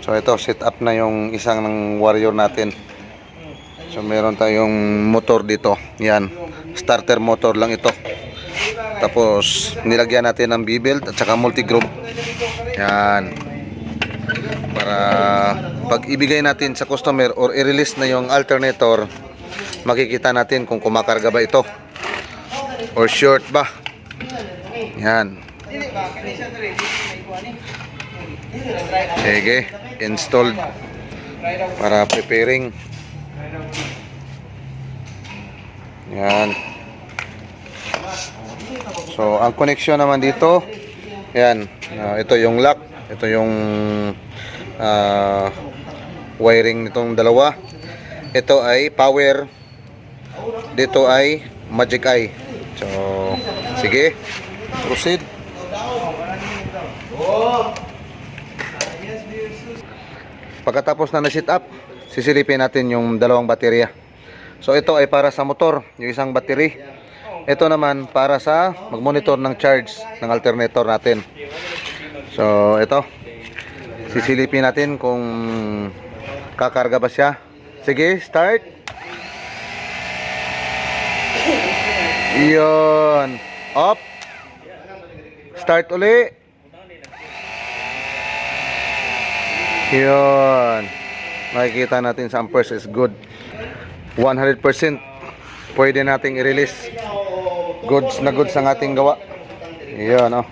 So ito, set up na yung isang ng Warrior natin. So meron tayong motor dito. Yan, starter motor lang ito. Tapos nilagyan natin ng B-belt at saka multi-group. Yan. Para pag ibigay natin sa customer or i-release na yung alternator, makikita natin kung kumakarga ba ito or short ba. Yan. Sige, installed para preparing. Yan. So ang connection naman dito, yan, ito yung lock, ito yung wiring nitong dalawa. Ito ay power, dito ay magic eye. So sige, proceed. Pagkatapos na na-set up, sisilipin natin yung dalawang baterya. So ito ay para sa motor, yung isang battery. Ito naman para sa mag-monitor ng charge ng alternator natin. So ito, sisilipin natin kung kakarga ba siya. Sige, start. Iyon. Up. Start uli. Yun, makikita natin sa amperes is good. 100% pwede nating i-release. Goods na goods ang ating gawa. Yun, oh.